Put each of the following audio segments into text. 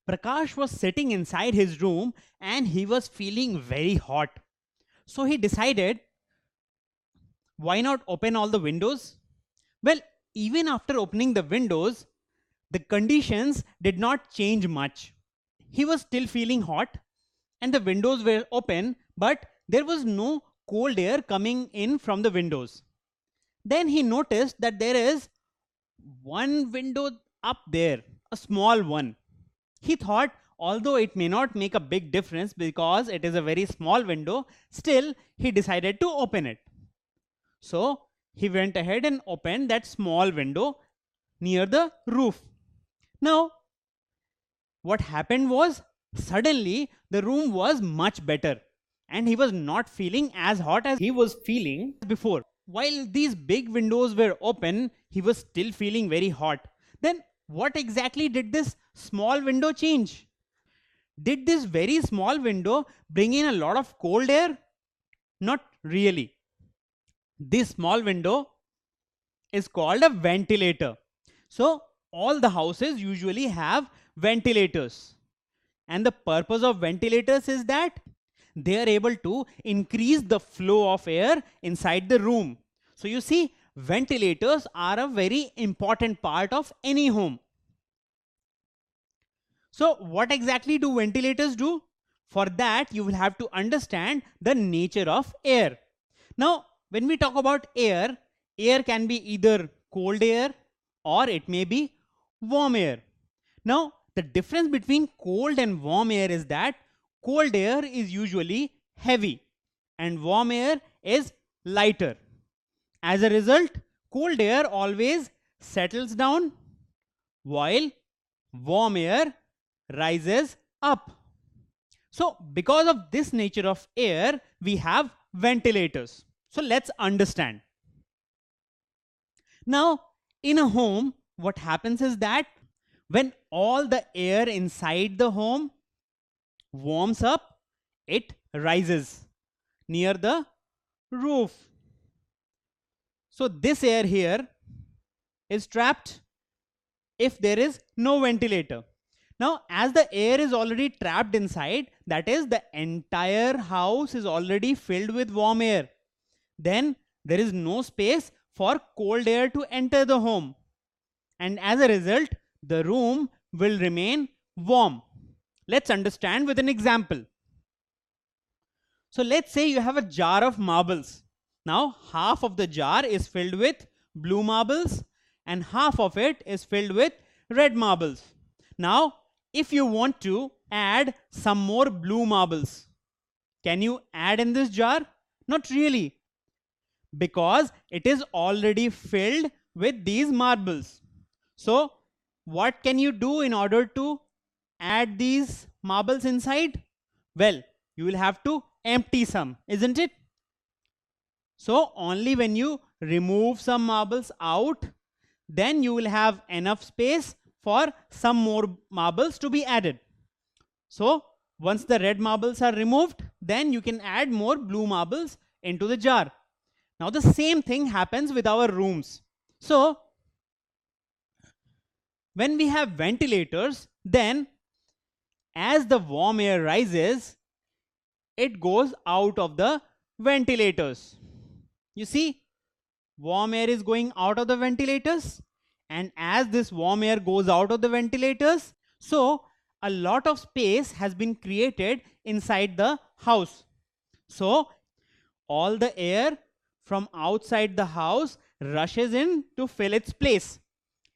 Prakash was sitting inside his room and he was feeling very hot. So he decided, why not open all the windows? Well, even after opening the windows, the conditions did not change much. He was still feeling hot and the windows were open, but there was no cold air coming in from the windows. Then he noticed that there is one window up there, a small one. He thought, although it may not make a big difference because it is a very small window, still he decided to open it. So he went ahead and opened that small window near the roof. Now, what happened was suddenly the room was much better and he was not feeling as hot as he was feeling before. While these big windows were open, he was still feeling very hot. Then, what exactly did this small window change? Did this very small window bring in a lot of cold air? Not really. This small window is called a ventilator. So, all the houses usually have ventilators. And the purpose of ventilators is that they are able to increase the flow of air inside the room. So you see, ventilators are a very important part of any home. So what exactly do ventilators do? For that, you will have to understand the nature of air. Now, when we talk about air, air can be either cold air or it may be warm air. Now, the difference between cold and warm air is that cold air is usually heavy and warm air is lighter. As a result, cold air always settles down while warm air rises up. So, because of this nature of air, we have ventilators. So, let's understand. Now, in a home, what happens is that when all the air inside the home warms up, it rises near the roof. So this air here is trapped if there is no ventilator. Now, as the air is already trapped inside, that is, the entire house is already filled with warm air, then there is no space for cold air to enter the home. And as a result, the room will remain warm. Let's understand with an example. So let's say you have a jar of marbles. Now, half of the jar is filled with blue marbles and half of it is filled with red marbles. Now, if you want to add some more blue marbles, can you add in this jar? Not really, because it is already filled with these marbles. So, what can you do in order to add these marbles inside? Well, you will have to empty some, isn't it? So only when you remove some marbles out, then you will have enough space for some more marbles to be added. So once the red marbles are removed, then you can add more blue marbles into the jar. Now the same thing happens with our rooms. So when we have ventilators, then as the warm air rises, it goes out of the ventilators. You see, warm air is going out of the ventilators, and as this warm air goes out of the ventilators, so a lot of space has been created inside the house. So all the air from outside the house rushes in to fill its place.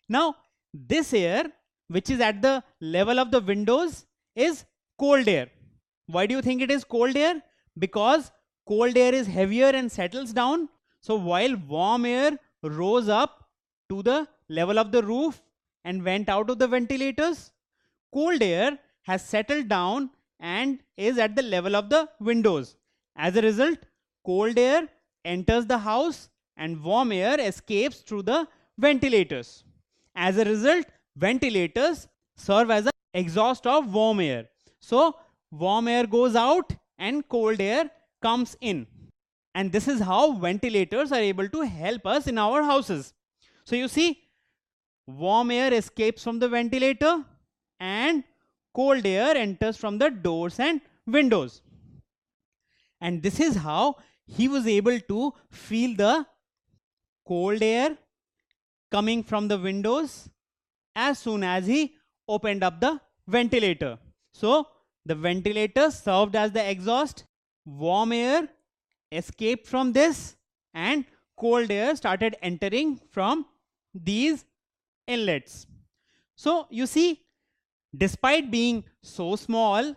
Now, this air, which is at the level of the windows, is cold air. Why do you think it is cold air? Because cold air is heavier and settles down. So while warm air rose up to the level of the roof and went out of the ventilators, cold air has settled down and is at the level of the windows. As a result, cold air enters the house and warm air escapes through the ventilators. As a result, ventilators serve as an exhaust of warm air. So warm air goes out and cold air comes in. And this is how ventilators are able to help us in our houses. So you see, warm air escapes from the ventilator and cold air enters from the doors and windows. And this is how he was able to feel the cold air coming from the windows as soon as he opened up the ventilator. So the ventilator served as the exhaust, warm air escaped from this, and cold air started entering from these inlets. So you see, despite being so small,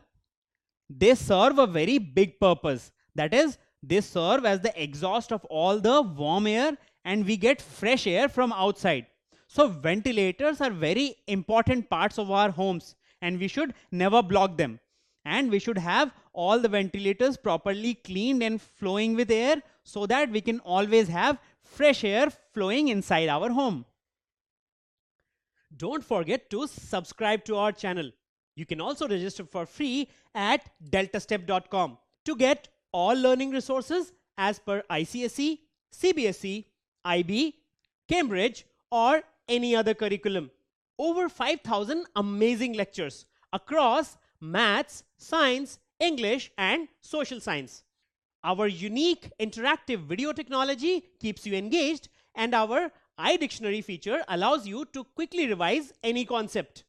they serve a very big purpose. That is, they serve as the exhaust of all the warm air, and we get fresh air from outside. So ventilators are very important parts of our homes, and we should never block them. And we should have all the ventilators properly cleaned and flowing with air so that we can always have fresh air flowing inside our home. Don't forget to subscribe to our channel. You can also register for free at deltastep.com to get all learning resources as per ICSE, CBSE, IB, Cambridge, or any other curriculum. Over 5,000 amazing lectures across maths, science, English, and social science. Our unique interactive video technology keeps you engaged, and our iDictionary feature allows you to quickly revise any concept.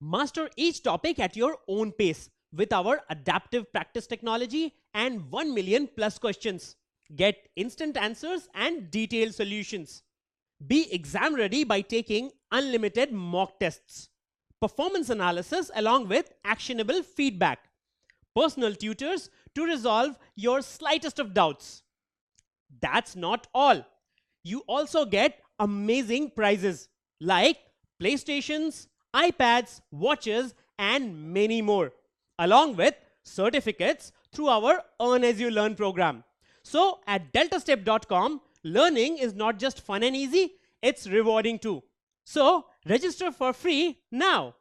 Master each topic at your own pace with our adaptive practice technology and 1 million plus questions. Get instant answers and detailed solutions. Be exam ready by taking unlimited mock tests, performance analysis along with actionable feedback, personal tutors to resolve your slightest of doubts. That's not all. You also get amazing prizes like PlayStations, iPads, watches, and many more, along with certificates through our Earn As You Learn program. So at deltastep.com, learning is not just fun and easy, it's rewarding too. So register for free now.